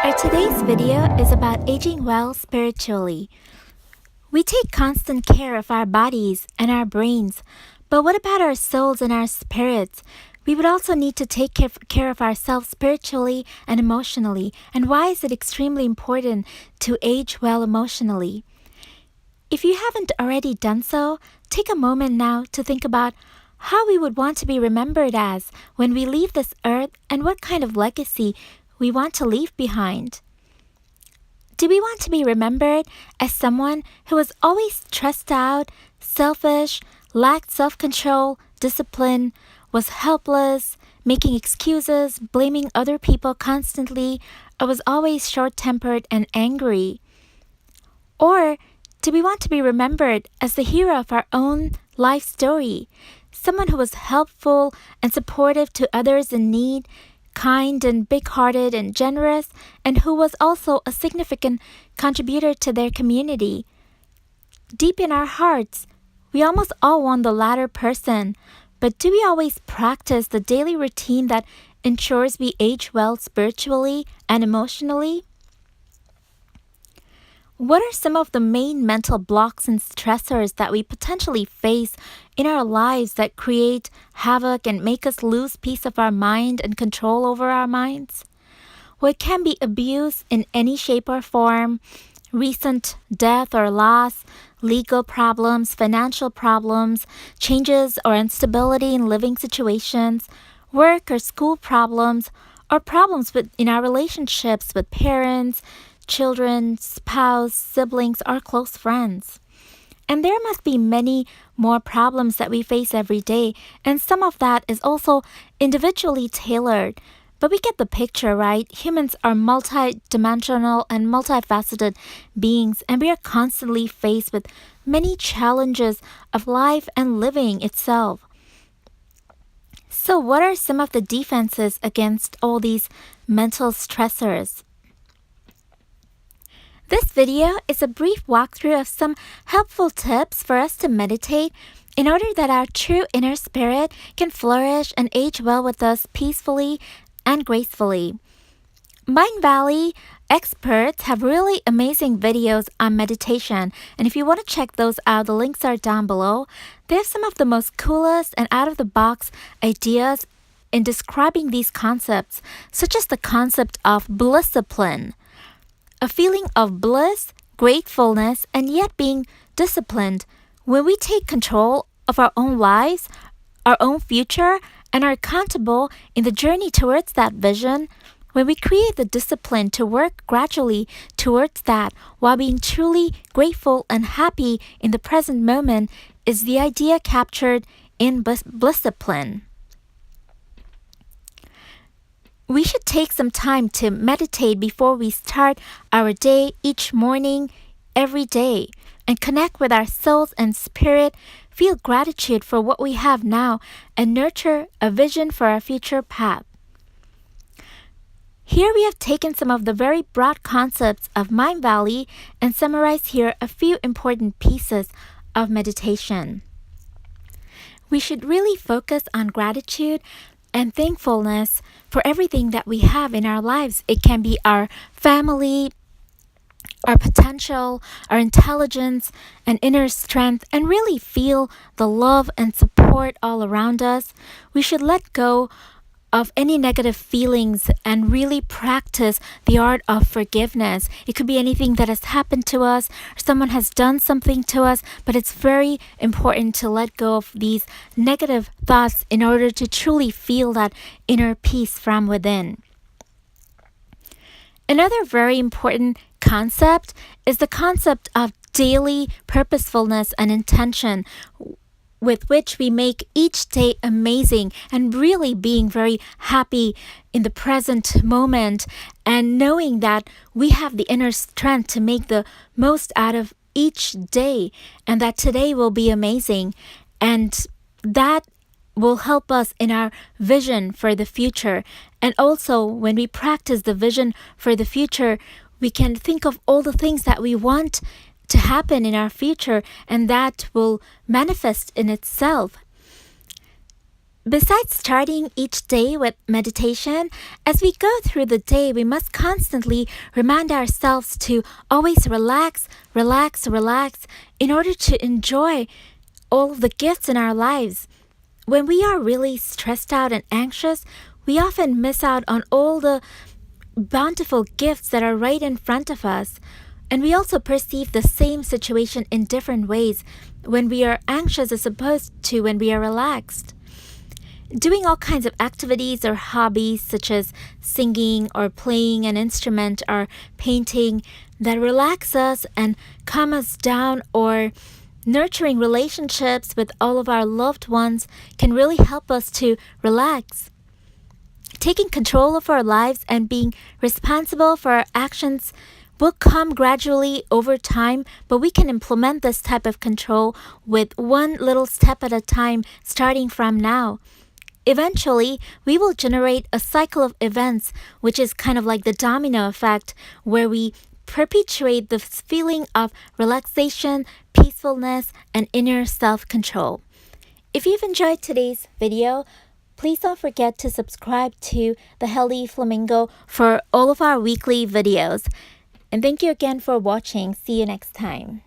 Our today's video is about aging well spiritually. We take constant care of our bodies and our brains, but what about our souls and our spirits? We would also need to take care of ourselves spiritually and emotionally. And why is it extremely important to age well emotionally? If you haven't already done so, take a moment now to think about how we would want to be remembered as when we leave this earth and what kind of legacy we want to leave behind. Do we want to be remembered as someone who was always stressed out, selfish, lacked self-control, discipline, was helpless, making excuses, blaming other people constantly, or was always short-tempered and angry? Or do we want to be remembered as the hero of our own life story, someone who was helpful and supportive to others in need, kind and big-hearted and generous, and who was also a significant contributor to their community? Deep in our hearts, we almost all want the latter person, but do we always practice the daily routine that ensures we age well spiritually and emotionally? What are some of the main mental blocks and stressors that we potentially face in our lives that create havoc and make us lose peace of our mind and control over our minds? Well, it can be abuse in any shape or form, recent death or loss, legal problems, financial problems, changes or instability in living situations, work or school problems, or problems in our relationships with parents, children, spouse, siblings, or close friends. And there must be many more problems that we face every day, and some of that is also individually tailored. But we get the picture, right? Humans are multi-dimensional and multifaceted beings, and we are constantly faced with many challenges of life and living itself. So what are some of the defenses against all these mental stressors? This video is a brief walkthrough of some helpful tips for us to meditate in order that our true inner spirit can flourish and age well with us peacefully and gracefully. Mind Valley experts have really amazing videos on meditation, and if you want to check those out, the links are down below. They have some of the most coolest and out-of-the-box ideas in describing these concepts, such as the concept of blissdiscipline. A feeling of bliss, gratefulness, and yet being disciplined when we take control of our own lives, our own future, and are accountable in the journey towards that vision. When we create the discipline to work gradually towards that while being truly grateful and happy in the present moment is the idea captured in blissdiscipline. We should take some time to meditate before we start our day each morning, every day, and connect with our souls and spirit, feel gratitude for what we have now, and nurture a vision for our future path. Here we have taken some of the very broad concepts of Mind Valley and summarized here a few important pieces of meditation. We should really focus on gratitude and thankfulness for everything that we have in our lives. It can be our family, our potential, our intelligence, and inner strength, and really feel the love and support all around us. We should let go of any negative feelings and really practice the art of forgiveness. It could be anything that has happened to us, or someone has done something to us, but it's very important to let go of these negative thoughts in order to truly feel that inner peace from within. Another very important concept is the concept of daily purposefulness and intention, with which we make each day amazing and really being very happy in the present moment and knowing that we have the inner strength to make the most out of each day and that today will be amazing, and that will help us in our vision for the future. And also when we practice the vision for the future, we can think of all the things that we want to happen in our future, and that will manifest in itself. Besides starting each day with meditation, as we go through the day, we must constantly remind ourselves to always relax, relax, relax in order to enjoy all of the gifts in our lives. When we are really stressed out and anxious, we often miss out on all the bountiful gifts that are right in front of us. And we also perceive the same situation in different ways when we are anxious as opposed to when we are relaxed. Doing all kinds of activities or hobbies such as singing or playing an instrument or painting that relax us and calm us down, or nurturing relationships with all of our loved ones can really help us to relax. Taking control of our lives and being responsible for our actions will come gradually over time, but we can implement this type of control with one little step at a time starting from now. Eventually, we will generate a cycle of events, which is kind of like the domino effect, where we perpetuate the feeling of relaxation, peacefulness, and inner self-control. If you've enjoyed today's video, please don't forget to subscribe to The Healthy Flamingo for all of our weekly videos. And thank you again for watching. See you next time.